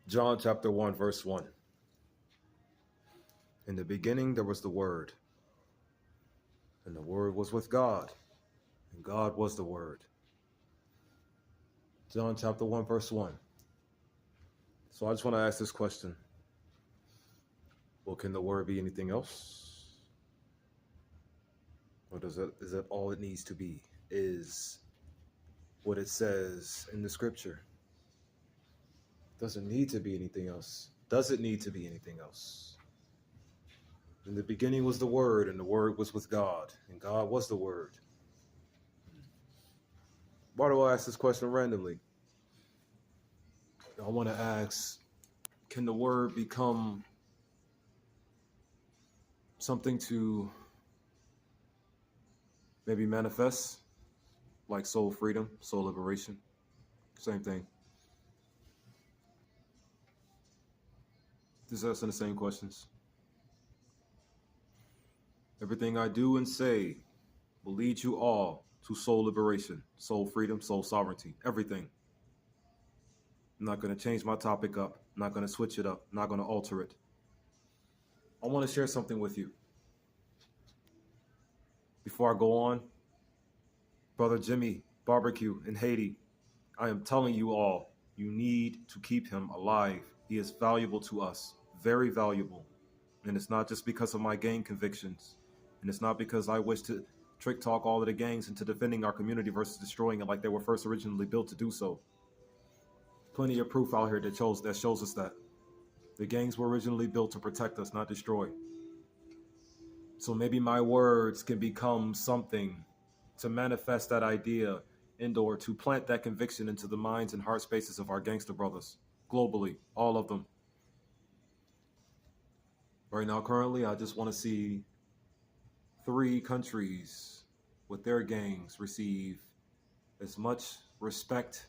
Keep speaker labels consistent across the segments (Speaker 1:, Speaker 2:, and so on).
Speaker 1: John chapter 1, verse 1. In the beginning there was the Word, and the Word was with God, and God was the Word. John chapter 1, verse 1. So I just want to ask this question. Well, can the Word be anything else? Or is that all it needs to be? Is what it says in the scripture? Doesn't need to be anything else. Does it need to be anything else? In the beginning was the Word, and the Word was with God, and God was the Word. Why do I ask this question randomly? I want to ask, can the Word become something to maybe manifest, like soul freedom, soul liberation? Same thing. Just asking the same questions. Everything I do and say will lead you all to soul liberation, soul freedom, soul sovereignty, everything. I'm not going to change my topic up. I'm not going to switch it up. I'm not going to alter it. I want to share something with you. Before I go on, Brother Jimmy Barbecue in Haiti, I am telling you all, you need to keep him alive. He is valuable to us, very valuable. And it's not just because of my gang convictions. And it's not because I wish to trick talk all of the gangs into defending our community versus destroying it like they were first originally built to do so. Plenty of proof out here that shows us that. The gangs were originally built to protect us, not destroy. So maybe my words can become something to manifest that idea and or to plant that conviction into the minds and heart spaces of our gangster brothers globally, all of them. Right now, currently, I just want to see 3 countries with their gangs receive as much respect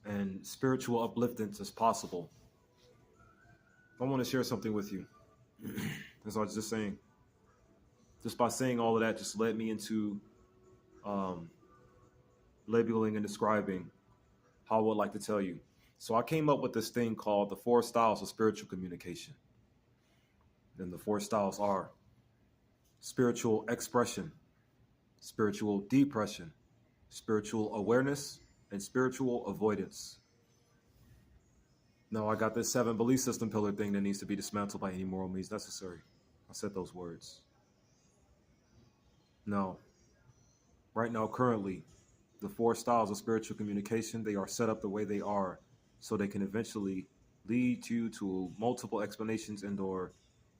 Speaker 1: and spiritual upliftance as possible. I want to share something with you. As I was just saying, just by saying all of that, just led me into labeling and describing how I would like to tell you. So I came up with this thing called the 4 styles of spiritual communication. And the 4 styles are spiritual expression, spiritual depression, spiritual awareness, and spiritual avoidance. Now I got this 7 belief system pillar thing that needs to be dismantled by any moral means necessary. I said those words. Now, right now, currently, the 4 styles of spiritual communication, they are set up the way they are so they can eventually lead you to multiple explanations and or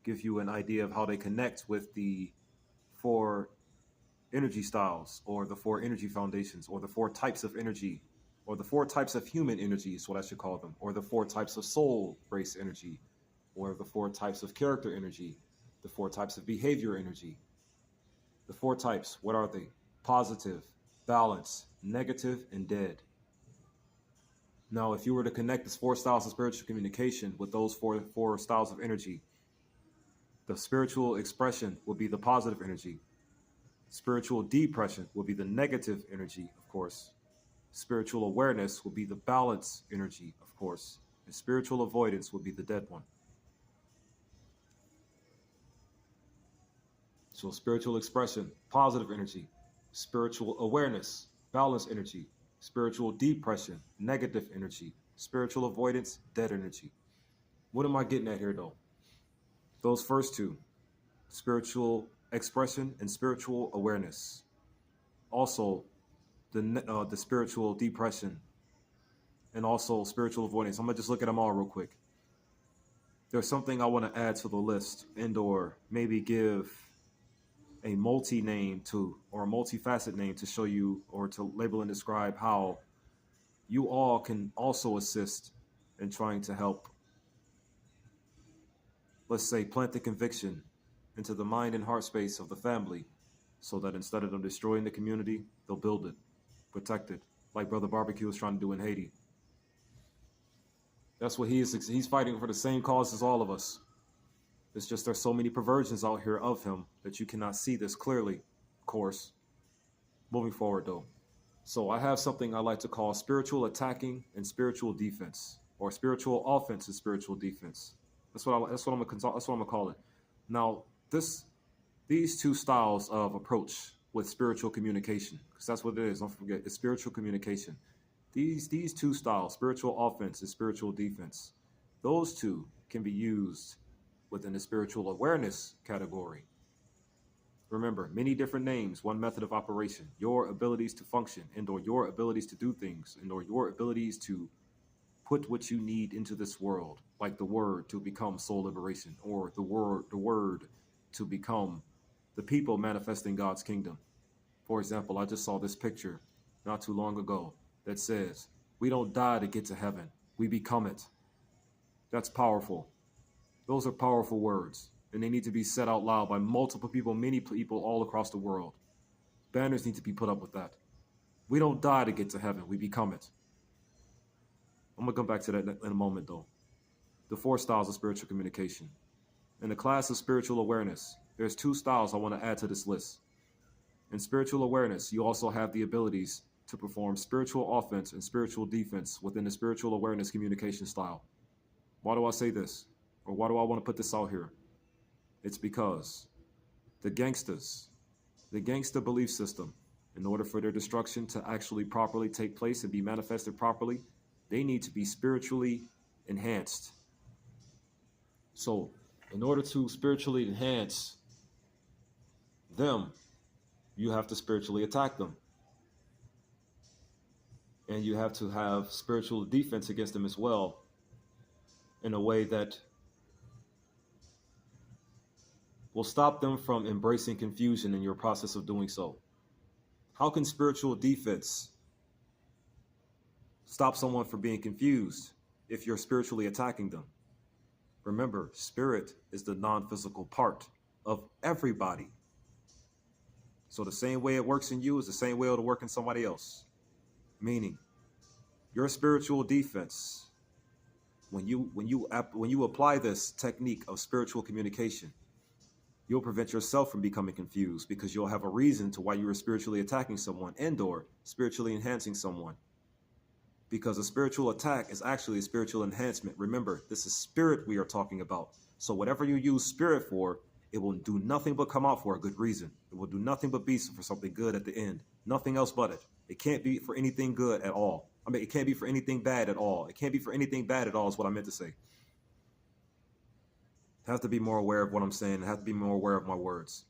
Speaker 1: give you an idea of how they connect with the 4 energy styles or the 4 energy foundations or the 4 types of energy or the 4 types of human energy is what I should call them, or the 4 types of soul race energy, or the 4 types of character energy, the 4 types of behavior energy. The 4 types, what are they? Positive, balance, negative, and dead. Now, if you were to connect these 4 styles of spiritual communication with those four styles of energy, the spiritual expression will be the positive energy. Spiritual depression will be the negative energy, of course. Spiritual awareness will be the balance energy, of course. And spiritual avoidance will be the dead one. So spiritual expression, positive energy. Spiritual awareness, balance energy. Spiritual depression, negative energy. Spiritual avoidance, dead energy. What am I getting at here, though? Those first 2, spiritual expression and spiritual awareness. Also, the spiritual depression and also spiritual avoidance. I'm going to just look at them all real quick. There's something I want to add to the list and or maybe give a multi-name to, or a multifaceted name to show you or to label and describe how you all can also assist in trying to help, let's say, plant the conviction into the mind and heart space of the family so that instead of them destroying the community, they'll build it, protect it, like Brother Barbecue is trying to do in Haiti. That's what he's fighting for the same cause as all of us. It's just there's so many perversions out here of him that you cannot see this clearly, of course. Moving forward, though. So I have something I like to call spiritual attacking and spiritual defense, or spiritual offense and spiritual defense. That's what I'm gonna call it. Now, these two styles of approach with spiritual communication, because that's what it is. Don't forget, it's spiritual communication. These two styles, spiritual offense and spiritual defense, those two can be used within the spiritual awareness category. Remember, many different names, one method of operation. Your abilities to function and or your abilities to do things and or your abilities to put what you need into this world, like the word to become soul liberation, or the word to become the people manifesting God's kingdom. For example, I just saw this picture not too long ago that says, "We don't die to get to heaven, we become it." That's powerful. Those are powerful words, and they need to be said out loud by multiple people, many people all across the world. Banners need to be put up with that. We don't die to get to heaven, we become it. I'm going to come back to that in a moment, though. The four styles of spiritual communication. In the class of spiritual awareness, there's two styles I want to add to this list. In spiritual awareness, you also have the abilities to perform spiritual offense and spiritual defense within the spiritual awareness communication style. Why do I say this? Or why do I want to put this out here? It's because the gangster belief system, in order for their destruction to actually properly take place and be manifested properly, they need to be spiritually enhanced. So, in order to spiritually enhance them, you have to spiritually attack them. And you have to have spiritual defense against them as well, in a way that will stop them from embracing confusion in your process of doing so. How can spiritual defense stop someone from being confused if you're spiritually attacking them? Remember, spirit is the non-physical part of everybody. So the same way it works in you is the same way it'll work in somebody else. Meaning, your spiritual defense, when you apply this technique of spiritual communication, you'll prevent yourself from becoming confused, because you'll have a reason to why you were spiritually attacking someone and or spiritually enhancing someone. Because a spiritual attack is actually a spiritual enhancement. Remember, this is spirit we are talking about. So whatever you use spirit for, it will do nothing but come out for a good reason. It will do nothing but be for something good at the end. Nothing else but it. It can't be for anything good at all. I mean, it can't be for anything bad at all. It can't be for anything bad at all is what I meant to say. Have to be more aware of what I'm saying. Have to be more aware of my words.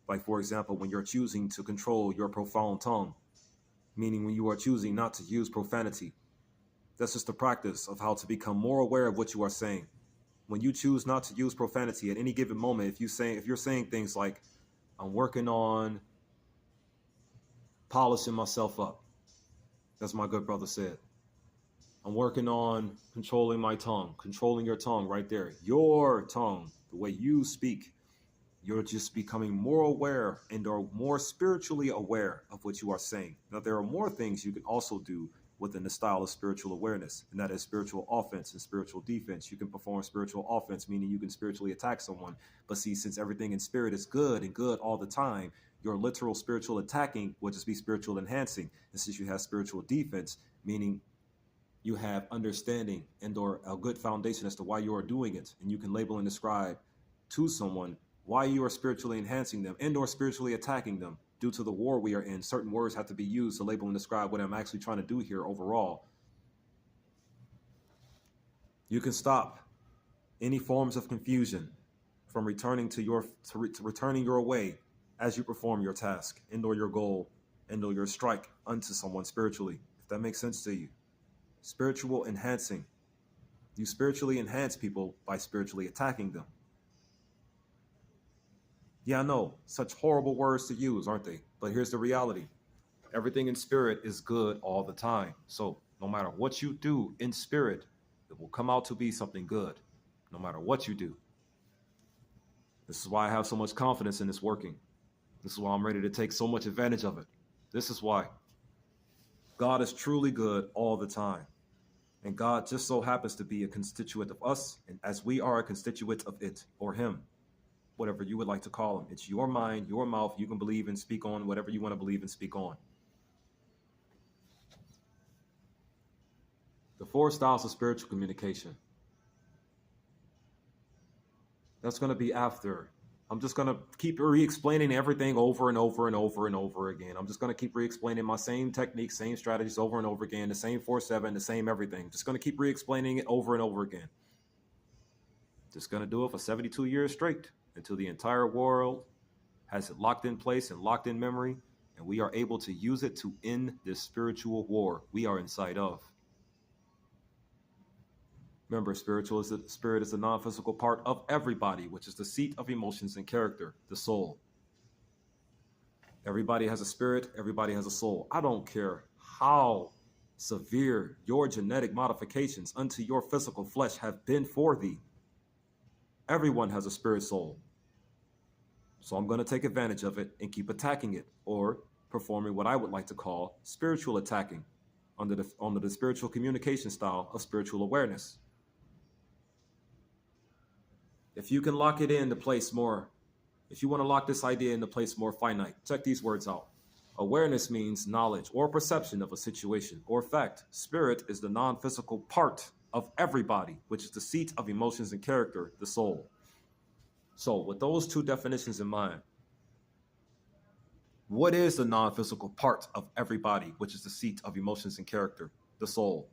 Speaker 1: Like, for example, when you're choosing to control your profound tongue, meaning when you are choosing not to use profanity, that's just the practice of how to become more aware of what you are saying. When you choose not to use profanity at any given moment, if you're saying things like, "I'm working on polishing myself up," that's my good brother said. "I'm working on controlling my tongue," controlling your tongue right there. Your tongue, the way you speak, you're just becoming more aware and are more spiritually aware of what you are saying. Now, there are more things you can also do within the style of spiritual awareness, and that is spiritual offense and spiritual defense. You can perform spiritual offense, meaning you can spiritually attack someone. But see, since everything in spirit is good and good all the time, your literal spiritual attacking will just be spiritual enhancing. And since you have spiritual defense, meaning you have understanding and or a good foundation as to why you are doing it, and you can label and describe to someone why you are spiritually enhancing them and or spiritually attacking them. Due to the war we are in, certain words have to be used to label and describe what I'm actually trying to do here overall. You can stop any forms of confusion from returning to returning your way as you perform your task and or your goal and or your strike unto someone spiritually, if that makes sense to you. Spiritual enhancing. You spiritually enhance people by spiritually attacking them. Yeah, I know, such horrible words to use, aren't they? But here's the reality. Everything in spirit is good all the time. So no matter what you do in spirit, it will come out to be something good, no matter what you do. This is why I have so much confidence in this working. This is why I'm ready to take so much advantage of it. This is why. God is truly good all the time. And God just so happens to be a constituent of us, and as we are a constituent of it or him. Whatever you would like to call them. It's your mind, your mouth. You can believe and speak on whatever you want to believe and speak on. The 4 styles of spiritual communication. That's going to be after. I'm just going to keep re-explaining everything over and over and over and over again. I'm just going to keep re-explaining my same techniques, same strategies over and over again, the same 4-7, the same everything. Just going to keep re-explaining it over and over again. Just going to do it for 72 years straight until the entire world has it locked in place and locked in memory, and we are able to use it to end this spiritual war we are inside of. Remember, spirit is a non-physical part of everybody, which is the seat of emotions and character, the soul. Everybody has a spirit, everybody has a soul. I don't care how severe your genetic modifications unto your physical flesh have been for thee. Everyone has a spirit soul. So I'm going to take advantage of it and keep attacking it, or performing what I would like to call spiritual attacking under the spiritual communication style of spiritual awareness. If you can lock it into place more, if you want to lock this idea into place more finite, check these words out. Awareness means knowledge or perception of a situation or fact. Spirit is the non-physical part of everybody, which is the seat of emotions and character, the soul. So with those two definitions in mind, what is the non-physical part of everybody, which is the seat of emotions and character, the soul?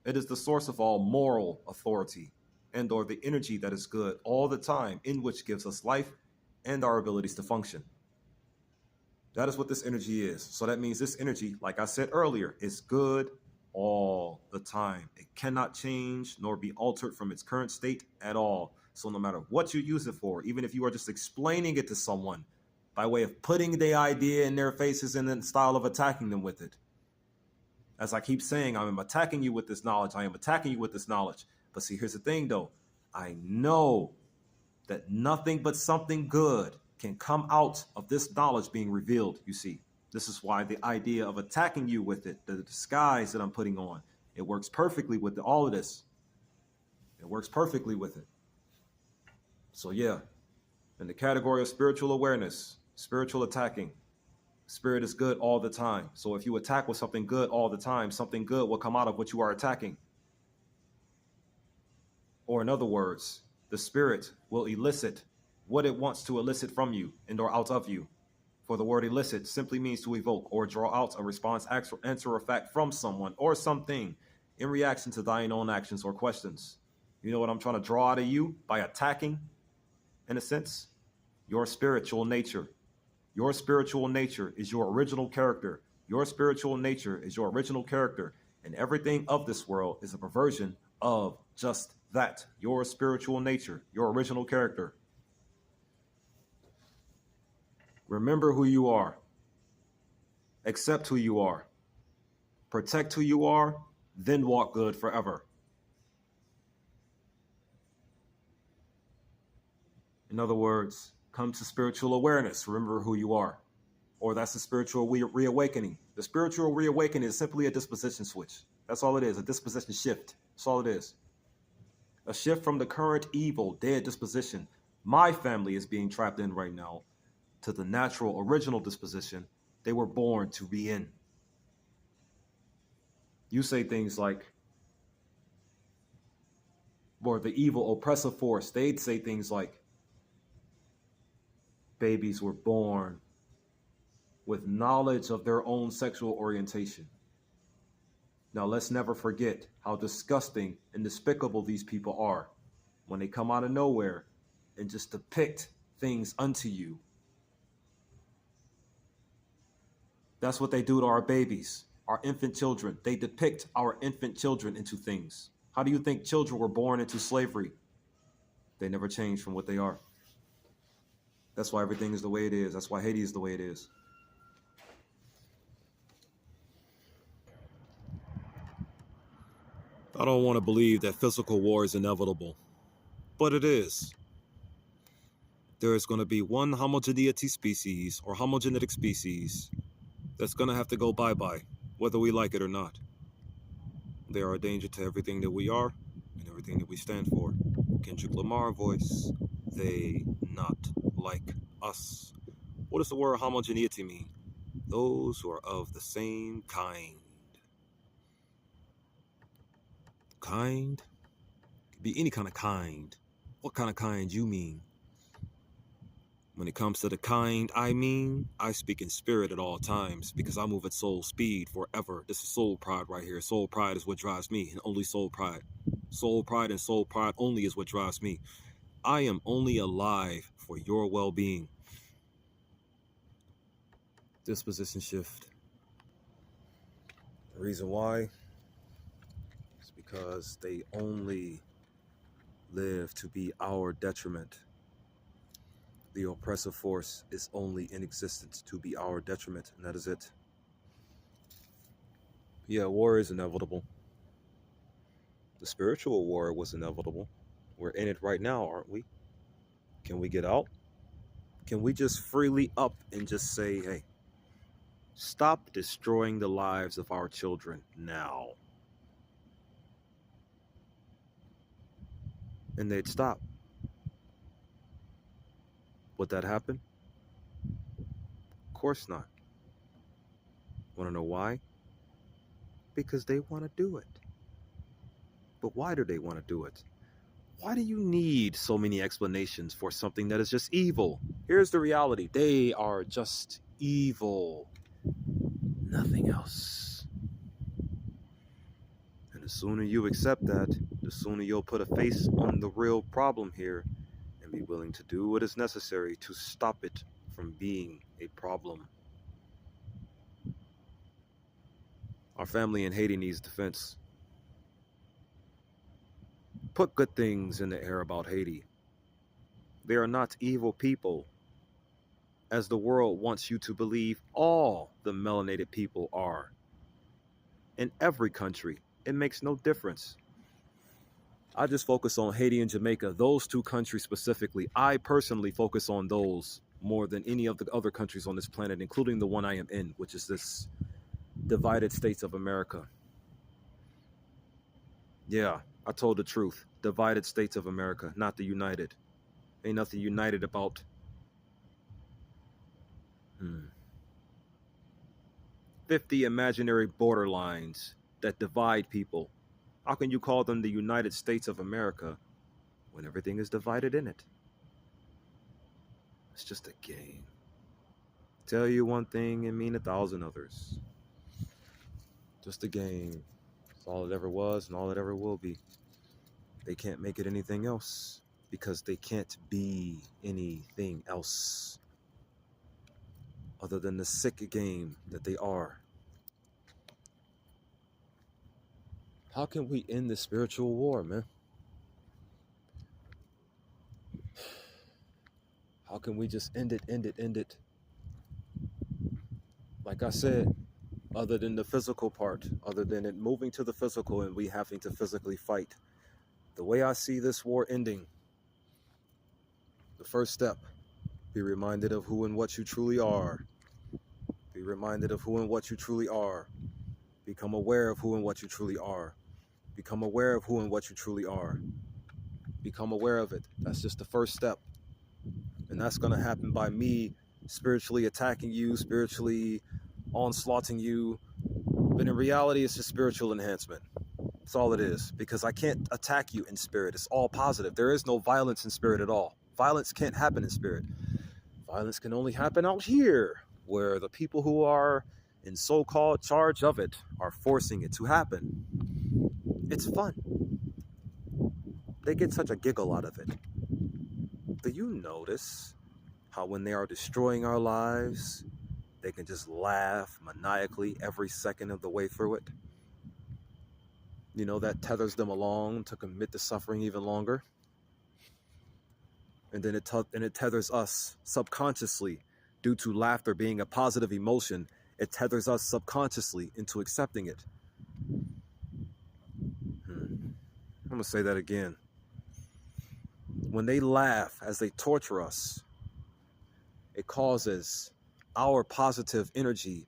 Speaker 1: It is the source of all moral authority and or the energy that is good all the time, in which gives us life and our abilities to function. That is what this energy is. So that means this energy, like I said earlier, is good all the time. It cannot change nor be altered from its current state at all. So no matter what you use it for, even if you are just explaining it to someone by way of putting the idea in their faces and then style of attacking them with it. As I keep saying, I am attacking you with this knowledge. I am attacking you with this knowledge. But see, here's the thing though. I know that nothing but something good can come out of this knowledge being revealed, you see. This is why the idea of attacking you with it, the disguise that I'm putting on, it works perfectly with all of this. It works perfectly with it. So yeah, in the category of spiritual awareness, spiritual attacking, spirit is good all the time. So if you attack with something good all the time, something good will come out of what you are attacking. Or in other words, the spirit will elicit what it wants to elicit from you and or out of you. For the word elicit simply means to evoke or draw out a response, answer, or fact from someone or something in reaction to thine own actions or questions. You know what I'm trying to draw out of you by attacking, in a sense? Your spiritual nature. Your spiritual nature is your original character. Your spiritual nature is your original character. And everything of this world is a perversion of just that, your spiritual nature, your original character. Remember who you are. Accept who you are. Protect who you are, then walk good forever. In other words, come to spiritual awareness. Remember who you are. Or that's the spiritual reawakening. The spiritual reawakening is simply a disposition switch. That's all it is, a disposition shift. That's all it is. A shift from the current evil, dead disposition my family is being trapped in right now to the natural, original disposition they were born to be in. You say things like, or the evil oppressive force, they'd say things like, babies were born with knowledge of their own sexual orientation. Now, let's never forget how disgusting and despicable these people are when they come out of nowhere and just depict things unto you. That's what they do to our babies, our infant children. They depict our infant children into things. How do you think children were born into slavery? They never change from what they are. That's why everything is the way it is. That's why Haiti is the way it is. I don't want to believe that physical war is inevitable, but it is. There is going to be one homogeneity species or homogenetic species that's going to have to go bye-bye, whether we like it or not. They are a danger to everything that we are and everything that we stand for. Kendrick Lamar voice, they not like us. What does the word homogeneity mean? Those who are of the same kind. Kind? Could be any kind of kind. What kind of kind you mean? When it comes to the kind I mean, I speak in spirit at all times because I move at soul speed forever. This is soul pride right here. Soul pride is what drives me, and only soul pride. Soul pride and soul pride only is what drives me. I am only alive for your well-being. Disposition shift. The reason why is because they only live to be our detriment. The oppressive force is only in existence to be our detriment, and that is it. Yeah, war is inevitable. The spiritual war was inevitable. We're in it right now, aren't we? Can we get out? Can we just freely up and just say, hey, stop destroying the lives of our children now? And they'd stop. Would that happen? Of course not. Want to know why? Because they want to do it. But why do they want to do it? Why do you need so many explanations for something that is just evil? Here's the reality. They are just evil. Nothing else. And the sooner you accept that, the sooner you'll put a face on the real problem here and be willing to do what is necessary to stop it from being a problem. Our family in Haiti needs defense. Put good things in the air about Haiti. They are not evil people, as the world wants you to believe all the melanated people are. In every country, it makes no difference. I just focus on Haiti and Jamaica, those two countries specifically. I personally focus on those more than any of the other countries on this planet, including the one I am in, which is this divided states of America. Yeah, I told the truth. Divided states of America, not the united. Ain't nothing united about 50 imaginary borderlines that divide people. How can you call them the United States of America when everything is divided in it? It's just a game. Tell you one thing and mean 1,000 others. Just a game. It's all it ever was and all it ever will be. They can't make it anything else because they can't be anything else other than the sick game that they are. How can we end this spiritual war, man? How can we just end it? Like I said, other than the physical part, other than it moving to the physical and we having to physically fight. The way I see this war ending, the first step, be reminded of who and what you truly are. Be reminded of who and what you truly are. Become aware of who and what you truly are. Become aware of who and what you truly are. Become aware of it. That's just the first step. And that's going to happen by me spiritually attacking you, spiritually onslaughting you. But in reality, it's just spiritual enhancement. That's all it is. Because I can't attack you in spirit. It's all positive. There is no violence in spirit at all. Violence can't happen in spirit. Violence can only happen out here, where the people who are in so-called charge of it are forcing it to happen. It's fun. They get such a giggle out of it. Do you notice how when they are destroying our lives, they can just laugh maniacally every second of the way through it? You know, that tethers them along to commit the suffering even longer. And then it tethers us subconsciously due to laughter being a positive emotion. It tethers us subconsciously into accepting it. I'm going to say that again. When they laugh as they torture us, it causes our positive energy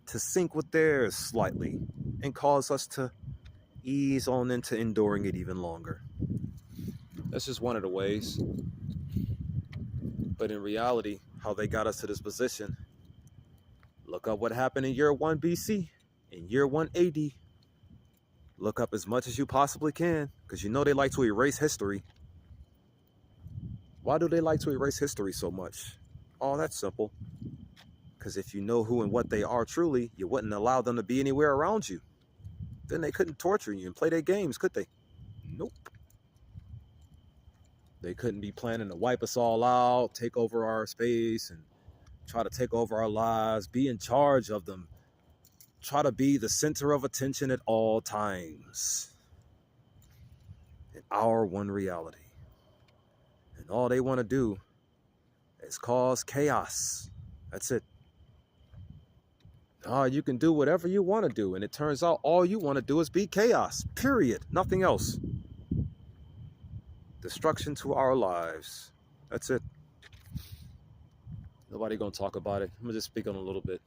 Speaker 1: to sync with theirs slightly and cause us to ease on into enduring it even longer. That's just one of the ways. But in reality, how they got us to this position, look up what happened in year 1 BC, in year 1 AD. Look up as much as you possibly can, because you know they like to erase history. Why do they like to erase history so much? Oh, that's simple. Because if you know who and what they are truly, you wouldn't allow them to be anywhere around you. Then they couldn't torture you and play their games, could they? Nope. They couldn't be planning to wipe us all out, take over our space, and try to take over our lives, be in charge of them, try to be the center of attention at all times. In our one reality. And all they want to do is cause chaos. That's it. You can do whatever you want to do. And it turns out all you want to do is be chaos. Period. Nothing else. Destruction to our lives. That's it. Nobody gonna talk about it. I'm gonna just speak on it a little bit.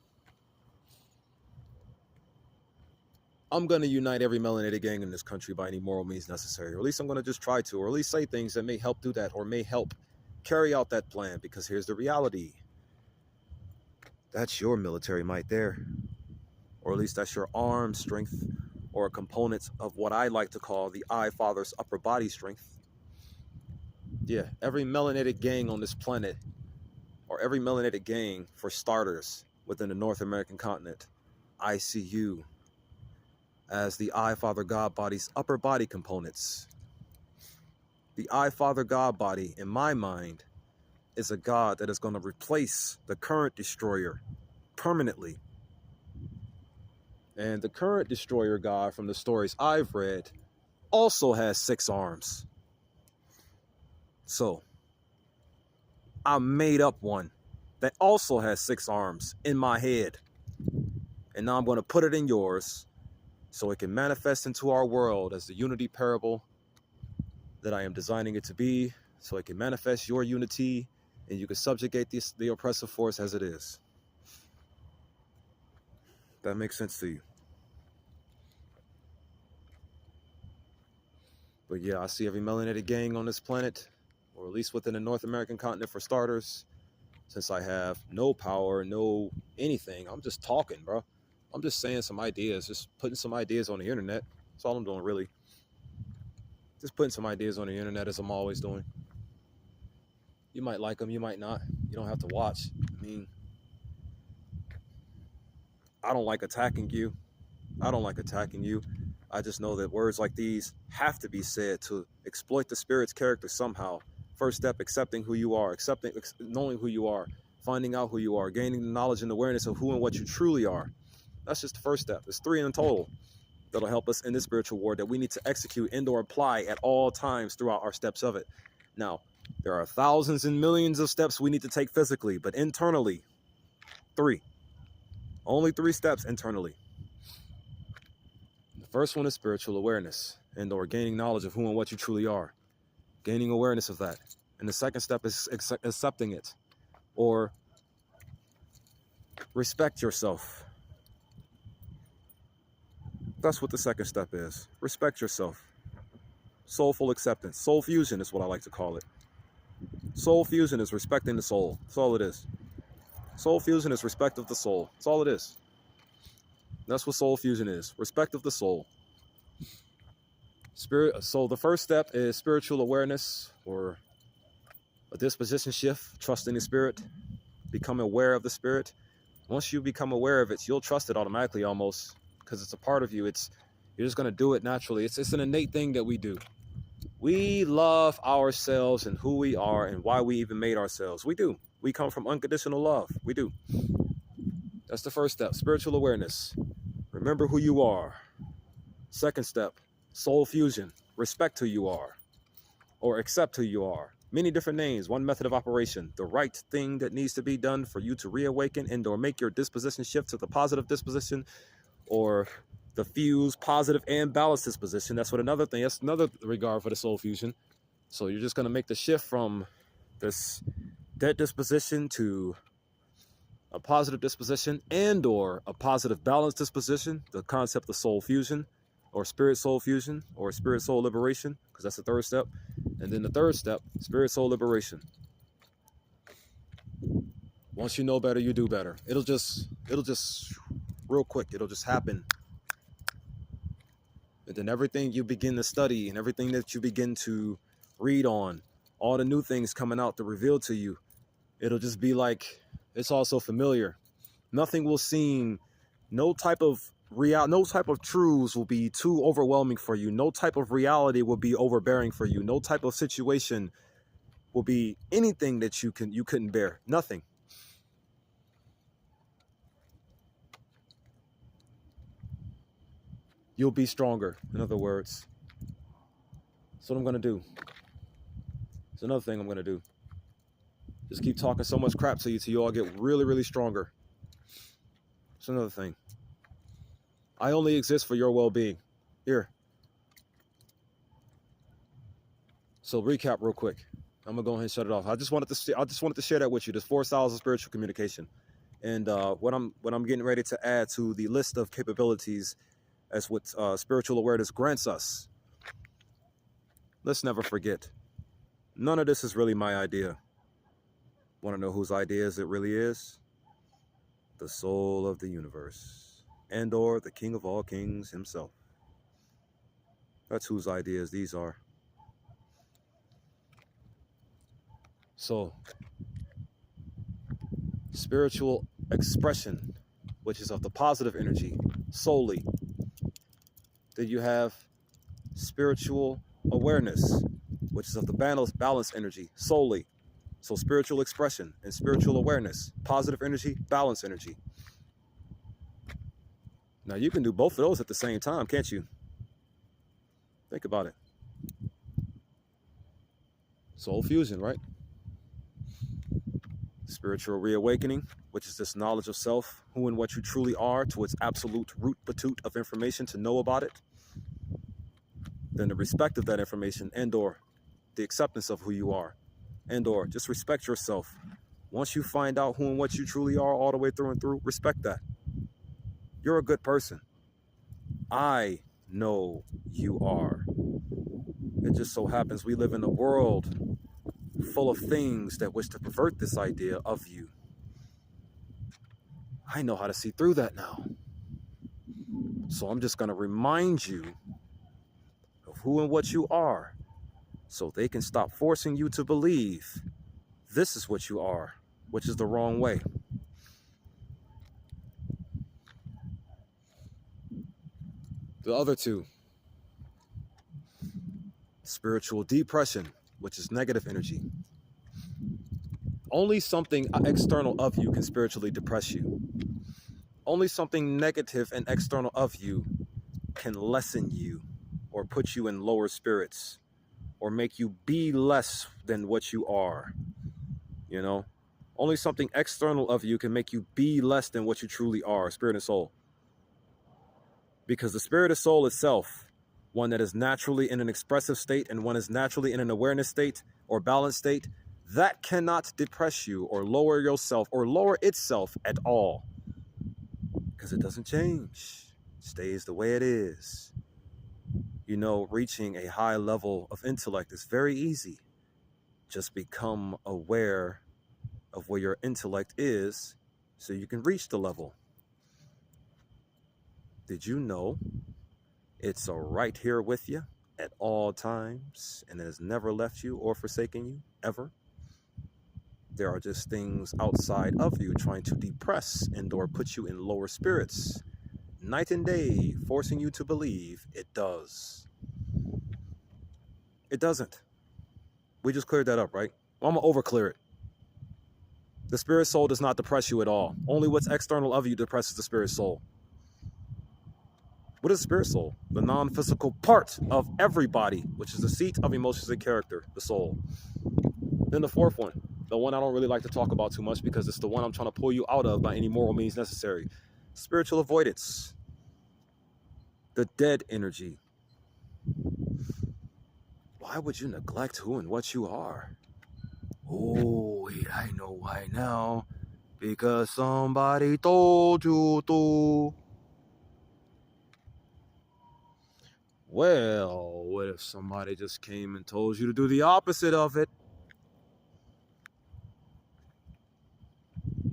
Speaker 1: I'm gonna unite every melanated gang in this country by any moral means necessary. Or at least I'm gonna just try to. Or at least say things that may help do that. Or may help carry out that plan. Because here's the reality. That's your military might there. Or at least that's your arm strength. Or a component of what I like to call the I Father's upper body strength. Yeah, every melanated gang on this planet, or every melanated gang, for starters, within the North American continent, I see you as the I Father God body's upper body components. The I Father God body, in my mind, is a God that is going to replace the current destroyer permanently. And the current destroyer God, from the stories I've read, also has 6 arms. So, I made up one that also has 6 arms in my head. And now I'm going to put it in yours so it can manifest into our world as the unity parable that I am designing it to be, so it can manifest your unity and you can subjugate the oppressive force as it is. That makes sense to you. But yeah, I see every melanated gang on this planet, or at least within the North American continent for starters. Since I have no power, no anything, I'm just talking, bro. I'm just saying some ideas, just putting some ideas on the internet. That's all I'm doing, really. Just putting some ideas on the internet, as I'm always doing. You might like them, you might not. You don't have to watch. I mean, I don't like attacking you. I don't like attacking you. I just know that words like these have to be said to exploit the spirit's character somehow. First step, accepting who you are, knowing who you are, finding out who you are, gaining the knowledge and awareness of who and what you truly are. That's just the first step. There's 3 in total that'll help us in this spiritual war that we need to execute and or apply at all times throughout our steps of it. Now, there are thousands and millions of steps we need to take physically, but internally, 3. Only 3 steps internally. The first one is spiritual awareness and or gaining knowledge of who and what you truly are. Gaining awareness of that. And the second step is accepting it, or respect yourself. That's what the second step is. Respect yourself. Soulful acceptance. Soul fusion is what I like to call it. Soul fusion is respecting the soul. That's all it is. Soul fusion is respect of the soul. That's all it is. That's what soul fusion is. Respect of the soul. So the first step is spiritual awareness, or a disposition shift, trusting the spirit, become aware of the spirit. Once you become aware of it, you'll trust it automatically almost, because it's a part of you. You're just going to do it naturally. It's an innate thing that we do. We love ourselves and who we are and why we even made ourselves. We do. We come from unconditional love. We do. That's the first step, spiritual awareness. Remember who you are. Second step, soul fusion. Respect who you are, or accept who you are. Many different names, one method of operation. The right thing that needs to be done for you to reawaken and or make your disposition shift to the positive disposition, or the fuse positive and balanced disposition. That's another regard for the soul fusion. So you're just going to make the shift from this dead disposition to a positive disposition and or a positive balanced disposition. The concept of soul fusion, or spirit soul fusion, or spirit soul liberation, because that's the third step. And then the third step, spirit soul liberation. Once you know better, you do better. It'll just real quick, it'll just happen. And then everything you begin to study and everything that you begin to read on, all the new things coming out to reveal to you, it'll just be like, it's all so familiar. Nothing will seem, no type of truths will be too overwhelming for you. No type of reality will be overbearing for you. No type of situation will be anything that you couldn't bear. Nothing. You'll be stronger, in other words. That's what I'm going to do. It's another thing I'm going to do. Just keep talking so much crap to you till you all get really, really stronger. It's another thing. I only exist for your well-being. Here. So recap real quick. I'm going to go ahead and shut it off. I just wanted to share that with you. There's 4 styles of spiritual communication. And what I'm getting ready to add to the list of capabilities as what spiritual awareness grants us. Let's never forget, none of this is really my idea. Want to know whose idea it really is? The soul of the universe, and or the king of all kings himself. That's whose ideas these are. So, spiritual expression, which is of the positive energy solely. Then you have spiritual awareness, which is of the balance energy solely. So spiritual expression and spiritual awareness, positive energy, balance energy. Now you can do both of those at the same time, can't you? Think about it. Soul fusion, right? Spiritual reawakening, which is this knowledge of self, who and what you truly are, to its absolute root batute of information to know about it. Then the respect of that information and or the acceptance of who you are and or just respect yourself. Once you find out who and what you truly are all the way through and through, respect that. You're a good person. I know you are. It just so happens we live in a world full of things that wish to pervert this idea of you. I know how to see through that now. So I'm just going to remind you of who and what you are, so they can stop forcing you to believe this is what you are, which is the wrong way. The other two, spiritual depression, which is negative energy. Only something external of you can spiritually depress you. Only something negative and external of you can lessen you or put you in lower spirits or make you be less than what you are. You know, only something external of you can make you be less than what you truly are, spirit and soul. Because the spirit and soul itself, one that is naturally in an expressive state and one is naturally in an awareness state or balanced state, that cannot depress you or lower yourself or lower itself at all. Because it doesn't change. It stays the way it is. You know, reaching a high level of intellect is very easy. Just become aware of where your intellect is so you can reach the level. Did you know it's right here with you at all times and it has never left you or forsaken you, ever? There are just things outside of you trying to depress and or put you in lower spirits, night and day, forcing you to believe it does. It doesn't. We just cleared that up, right? Well, I'm going to over-clear it. The spirit soul does not depress you at all. Only what's external of you depresses the spirit soul. What is spirit soul? The non-physical part of everybody, which is the seat of emotions and character, the soul. Then the fourth one, the one I don't really like to talk about too much because it's the one I'm trying to pull you out of by any moral means necessary. Spiritual avoidance. The dead energy. Why would you neglect who and what you are? Oh, wait, I know why now. Because somebody told you to. Well, what if somebody just came and told you to do the opposite of it?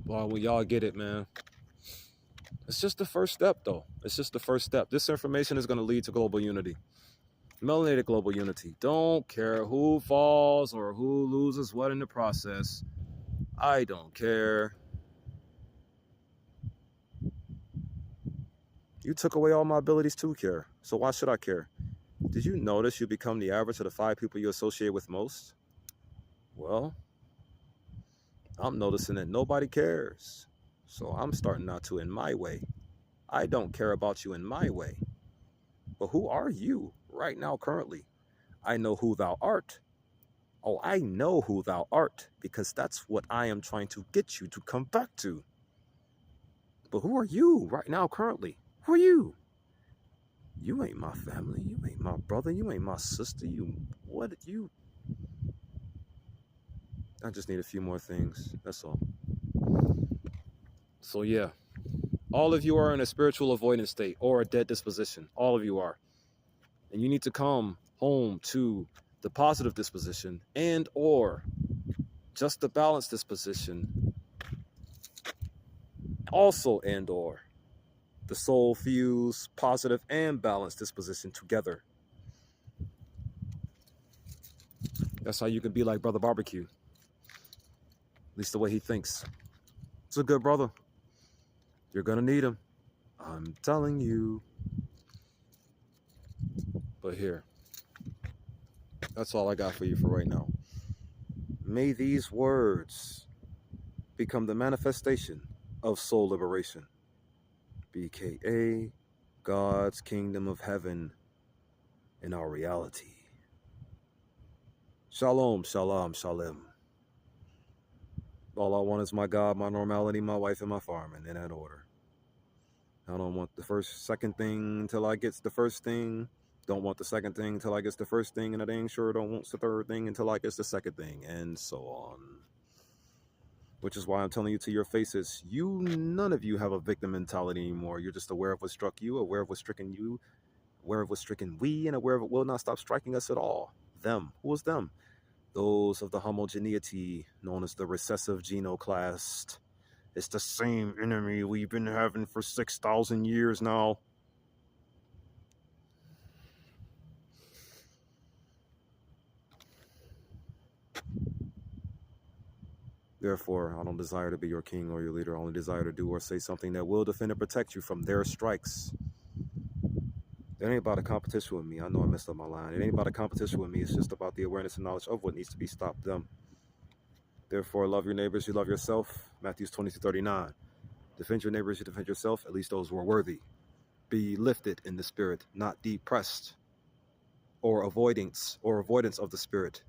Speaker 1: Well, y'all get it, man. It's just the first step, though. It's just the first step. This information is going to lead to global unity. Melanated global unity. Don't care who falls or who loses what in the process. I don't care. You took away all my abilities to care. So why should I care? Did you notice you become the average of the 5 people you associate with most? Well, I'm noticing that nobody cares. So I'm starting not to in my way. I don't care about you in my way. But who are you right now currently? I know who thou art. Oh, I know who thou art, because that's what I am trying to get you to come back to. But who are you right now currently? Who are you? You ain't my family. You ain't my brother. You ain't my sister. I just need a few more things. That's all. So yeah, all of you are in a spiritual avoidance state or a dead disposition. All of you are. And you need to come home to the positive disposition and or just the balanced disposition. Also and or the soul fuse positive and balanced disposition together. That's how you can be like Brother Barbecue. At least the way he thinks. It's a good brother. You're gonna need him. I'm telling you. But here, that's all I got for you for right now. May these words become the manifestation of soul liberation. BKA, God's kingdom of heaven in our reality. Shalom, shalom, shalom. All I want is my God, my normality, my wife, and my farm, and in that order. I don't want the second thing until I gets the first thing. Don't want the second thing until I gets the first thing, and I dang sure don't want the third thing until I gets the second thing, and so on. Which is why I'm telling you to your faces, none of you have a victim mentality anymore. You're just aware of what struck you, aware of what's stricken you, aware of what's stricken we, and aware of it will not stop striking us at all. Them. Who is them? Those of the homogeneity known as the recessive genoclast. It's the same enemy we've been having for 6,000 years now. Therefore, I don't desire to be your king or your leader. I only desire to do or say something that will defend and protect you from their strikes. It ain't about a competition with me. I know I messed up my line. It ain't about a competition with me. It's just about the awareness and knowledge of what needs to be stopped them. Therefore, love your neighbors, you love yourself. Matthew 20-39. Defend your neighbors, you defend yourself, at least those who are worthy. Be lifted in the spirit, not depressed or avoidance of the spirit,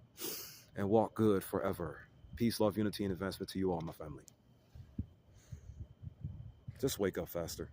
Speaker 1: and walk good forever. Peace, love, unity, and advancement to you all, my family. Just wake up faster.